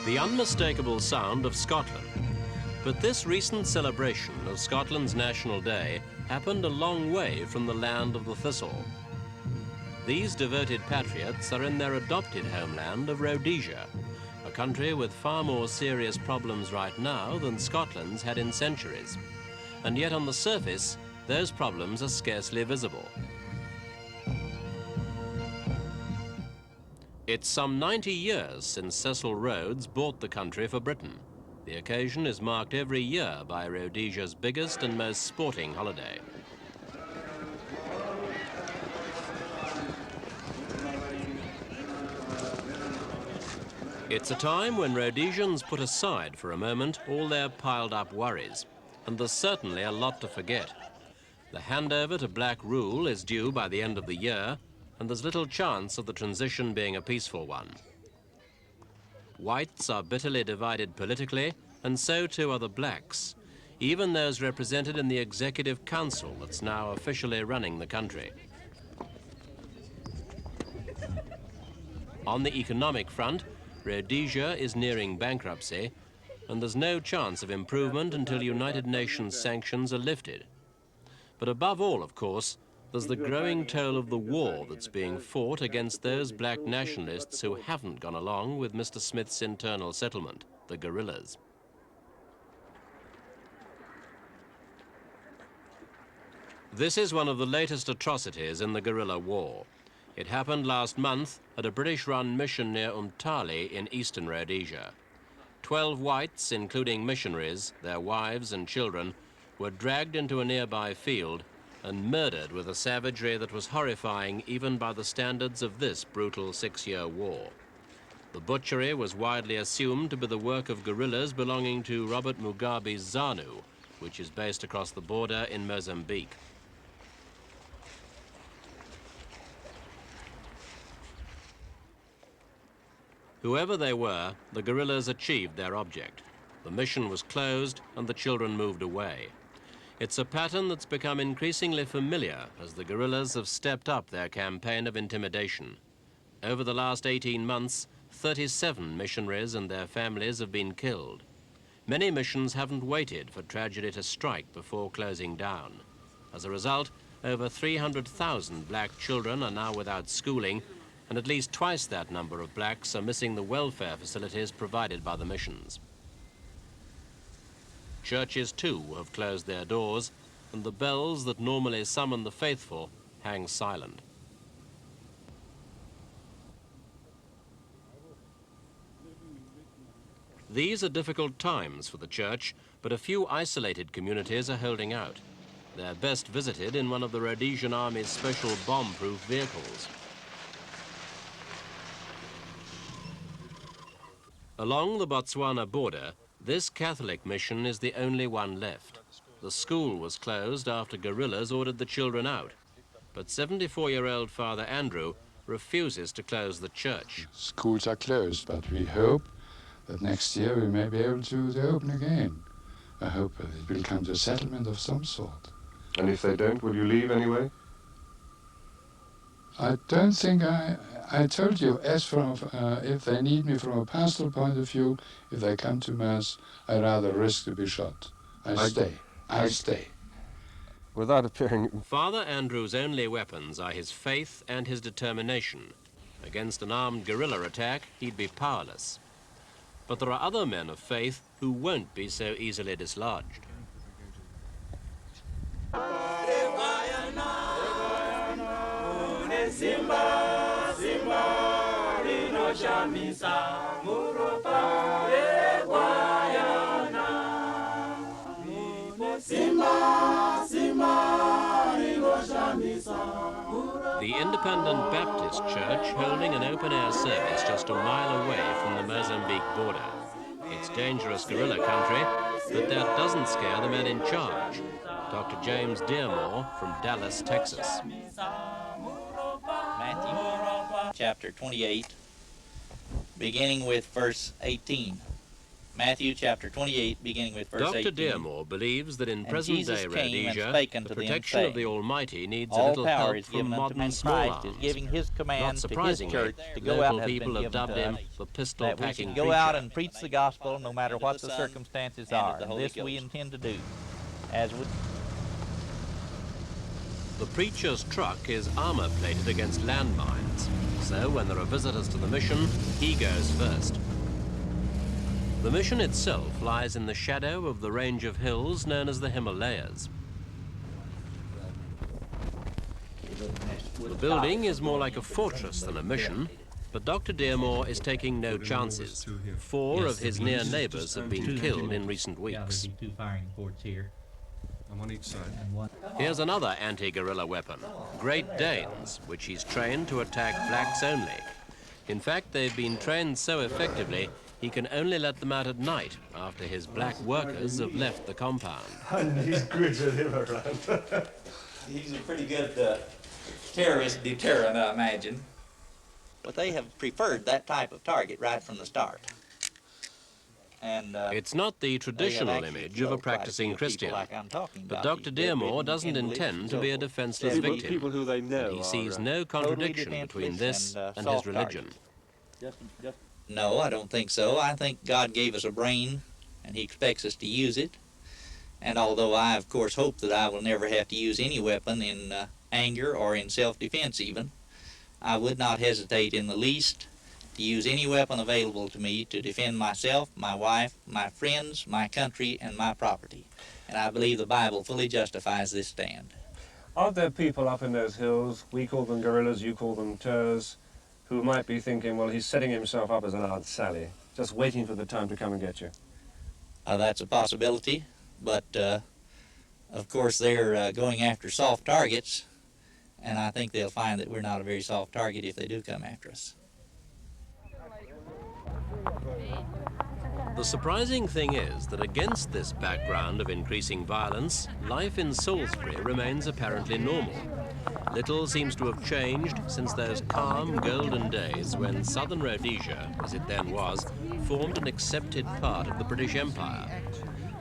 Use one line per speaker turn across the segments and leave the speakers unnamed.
The unmistakable sound of Scotland. But this recent celebration of Scotland's National Day happened a long way from the land of the thistle. These devoted patriots are in their adopted homeland of Rhodesia, a country with far more serious problems right now than Scotland's had in centuries. And yet on the surface, those problems are scarcely visible. It's some 90 years since Cecil Rhodes bought the country for Britain. The occasion is marked every year by Rhodesia's biggest and most sporting holiday. It's a time when Rhodesians put aside for a moment all their piled-up worries, and there's certainly a lot to forget. The handover to black rule is due by the end of the year, and there's little chance of the transition being a peaceful one. Whites are bitterly divided politically, and so too are the blacks, even those represented in the Executive Council that's now officially running the country. On the economic front, Rhodesia is nearing bankruptcy, and there's no chance of improvement until United Nations sanctions are lifted. But above all, of course, there's the growing toll of the war that's being fought against those black nationalists who haven't gone along with Mr. Smith's internal settlement, the guerrillas. This is one of the latest atrocities in the guerrilla war. It happened last month at a British-run mission near Umtali in eastern Rhodesia. 12 whites, including missionaries, their wives and children, were dragged into a nearby field and murdered with a savagery that was horrifying even by the standards of this brutal 6-year war. The butchery was widely assumed to be the work of guerrillas belonging to Robert Mugabe's ZANU, which is based across the border in Mozambique. Whoever they were, the guerrillas achieved their object. The mission was closed and the children moved away. It's a pattern that's become increasingly familiar as the guerrillas have stepped up their campaign of intimidation. Over the last 18 months, 37 missionaries and their families have been killed. Many missions haven't waited for tragedy to strike before closing down. As a result, over 300,000 black children are now without schooling, and at least twice that number of blacks are missing the welfare facilities provided by the missions. Churches, too, have closed their doors, and the bells that normally summon the faithful hang silent. These are difficult times for the church, but a few isolated communities are holding out. They're best visited in one of the Rhodesian Army's special bomb-proof vehicles. Along the Botswana border, this Catholic mission is the only one left. The school was closed after guerrillas ordered the children out. But 74-year-old Father Andrew refuses to close the church.
Schools are closed, but we hope that next year we may be able to open again. I hope that it will come to a settlement of some sort.
And if they don't, will you leave anyway?
I don't think I told you, as from, if they need me from a pastoral point of view, if they come to Mass, I rather risk to be shot. I stay.
Without appearing...
Father Andrew's only weapons are his faith and his determination. Against an armed guerrilla attack, he'd be powerless. But there are other men of faith who won't be so easily dislodged.
Simba, Simba, Rino Shamisa, Muropa, Eguayana. Simba, Simba, Rino Shamisa.
The Independent Baptist Church holding an open-air service just a mile away from the Mozambique border. It's dangerous guerrilla country, but that doesn't scare the man in charge, Dr. James Dearmore from Dallas, Texas.
Matthew chapter 28, beginning with verse 18. Matthew chapter 28, beginning with verse 18.
Dr. Dearmore believes that in
And
present-day
Jesus came and
Rhodesia,
spake
the
unto them,
protection of the
saying,
Almighty needs a
All
little
power
help
is
from
given unto
modern
me.
small
Christ is
arms.
giving his
Not
command to his
surprisingly,
church to go out
local
and has
people
been
have
given
dubbed
to
him
us,
the
that we
pistol-packing
should
preacher.
go out and preach the gospel no matter what the
Son,
circumstances
and of
are.
the
And
Holy
this we
Ghost.
intend to do. As we
The preacher's truck is armor-plated against landmines, so when there are visitors to the mission, he goes first. The mission itself lies in the shadow of the range of hills known as the Himalayas. The building is more like a fortress than a mission, but Dr. Dearmore is taking no chances. 4 of his near neighbors have been killed in recent weeks.
Two firing ports here.
I'm on each side.
Here's another anti-guerrilla weapon, Great Danes, which he's trained to attack blacks only. In fact, they've been trained so effectively, he can only let them out at night after his black workers have left the compound.
And he's good with him around.
He's a pretty good terrorist deterrent, I imagine. But they have preferred that type of target right from the start. And
It's not the traditional image of a practicing Christian, but Dr. Dearmore doesn't intend to be a defenseless victim,
People who they know
and he sees
are,
no contradiction between this and his religion.
No, I don't think so. I think God gave us a brain, and he expects us to use it. And although I, of course, hope that I will never have to use any weapon in anger or in self-defense even, I would not hesitate in the least to use any weapon available to me to defend myself, my wife, my friends, my country, and my property. And I believe the Bible fully justifies this stand.
Aren't there people up in those hills, we call them guerrillas, you call them terrors, who might be thinking, well, he's setting himself up as an Aunt Sally, just waiting for the time to come and get you?
That's a possibility, but of course they're going after soft targets, and I think they'll find that we're not a very soft target if they do come after us.
The surprising thing is that against this background of increasing violence, life in Salisbury remains apparently normal. Little seems to have changed since those calm, golden days when southern Rhodesia, as it then was, formed an accepted part of the British Empire.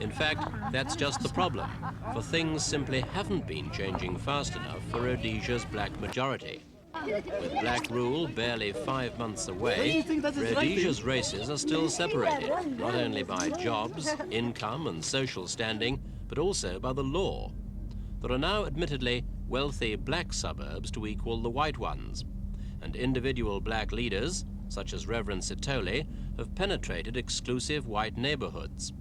In fact, that's just the problem, for things simply haven't been changing fast enough for Rhodesia's black majority. With black rule barely 5 months away, Rhodesia's races are still separated, not only by jobs, income and social standing, but also by the law. There are now admittedly wealthy black suburbs to equal the white ones, and individual black leaders, such as Reverend Sitole, have penetrated exclusive white neighborhoods.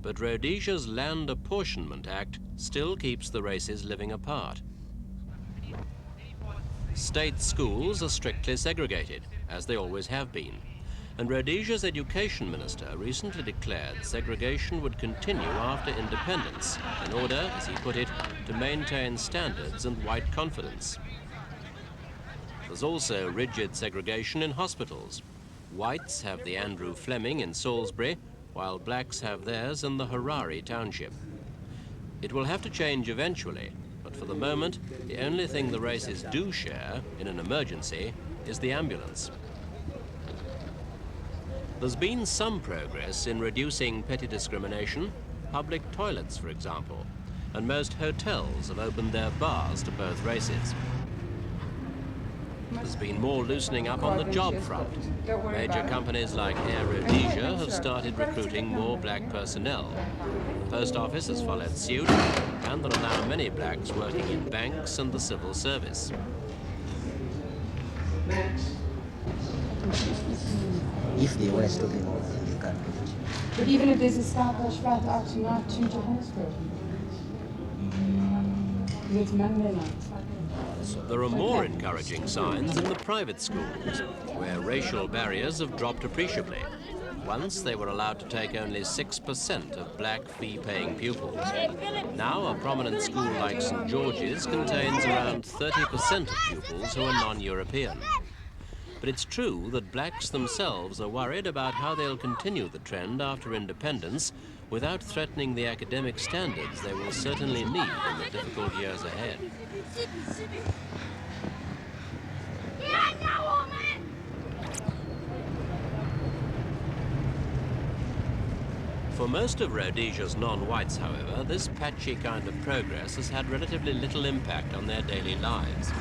But Rhodesia's Land Apportionment Act still keeps the races living apart. State schools are strictly segregated, as they always have been, and Rhodesia's education minister recently declared segregation would continue after independence in order, as he put it, to maintain standards and white confidence. There's also rigid segregation in hospitals. Whites have the Andrew Fleming in Salisbury, while blacks have theirs in the Harare township. It will have to change eventually, but for the moment, the only thing the races do share in an emergency is the ambulance. There's been some progress in reducing petty discrimination, public toilets, for example, and most hotels have opened their bars to both races. There's been more loosening up on the job front. Major companies like Air Rhodesia have started recruiting more black personnel. The post office has followed suit, and there are now many blacks working in banks and the civil service.
If they were stopping over, you can't do it.
But even if there's established right out not to Johannesburg, it's Monday night.
There are more encouraging signs in the private schools, where racial barriers have dropped appreciably. Once they were allowed to take only 6% of black fee-paying pupils. Now a prominent school like St. George's contains around 30% of pupils who are non-European. But it's true that blacks themselves are worried about how they'll continue the trend after independence without threatening the academic standards they will certainly need in the difficult years ahead. For most of Rhodesia's non-whites, however, this patchy kind of progress has had relatively little impact on their daily lives.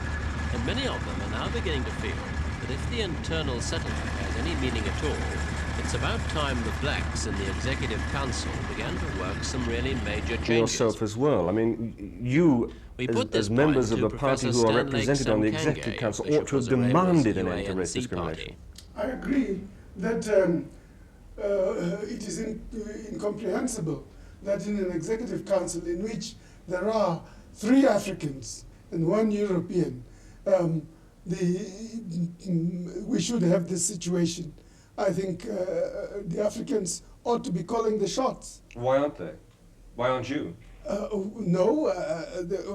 And many of them are now beginning to feel that if the internal settlement has any meaning at all, it's about time the blacks in the Executive Council began to work some really major changes.
Yourself as well. I mean, you, as members of a party who are represented on the Executive Council, ought to have demanded an end to race discrimination.
I agree that it is incomprehensible that in an Executive Council in which there are 3 Africans and 1 European, we should have this situation. I think the Africans ought to be calling the shots.
Why aren't they? Why aren't you?
No,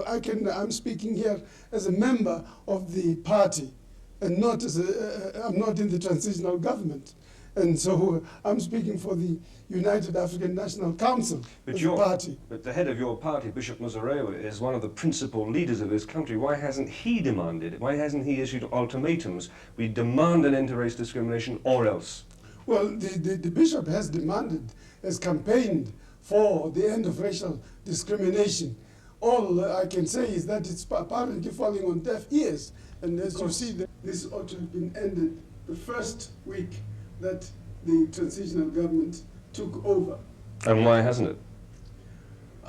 I'm speaking here as a member of the party, and not as I'm not in the transitional government. And so I'm speaking for the United African National Council as a party.
But the head of your party, Bishop Muzorewa, is one of the principal leaders of this country. Why hasn't he demanded it? Why hasn't he issued ultimatums? We demand an end to race discrimination or else.
Well, the bishop has demanded, has campaigned for the end of racial discrimination. All I can say is that it's apparently falling on deaf ears. And as you see, this ought to have been ended the first week that the transitional government took over.
And why hasn't it?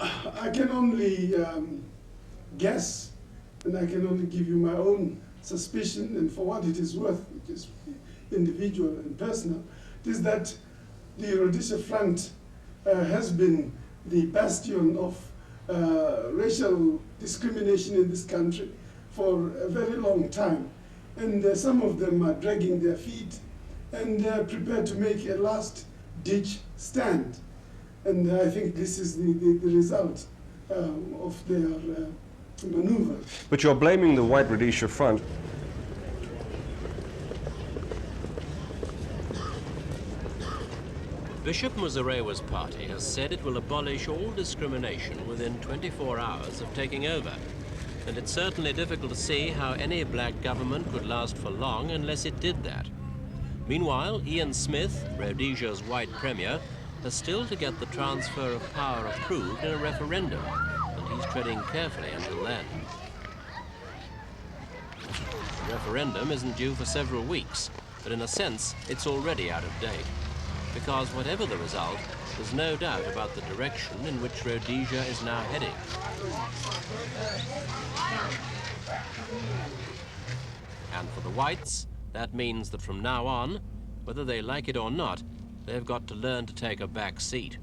I can only guess, and I can only give you my own suspicion, and for what it is worth, which is individual and personal, is that the Rhodesia Front has been the bastion of racial discrimination in this country for a very long time. And some of them are dragging their feet and they're prepared to make a last-ditch stand. And I think this is the result of their maneuver.
But you're blaming the White Rhodesia Front.
Bishop Muzorewa's party has said it will abolish all discrimination within 24 hours of taking over. And it's certainly difficult to see how any black government could last for long unless it did that. Meanwhile, Ian Smith, Rhodesia's white premier, has still to get the transfer of power approved in a referendum, and he's treading carefully until then. The referendum isn't due for several weeks, but in a sense, it's already out of date. Because whatever the result, there's no doubt about the direction in which Rhodesia is now heading. And for the whites, that means that from now on, whether they like it or not, they've got to learn to take a back seat.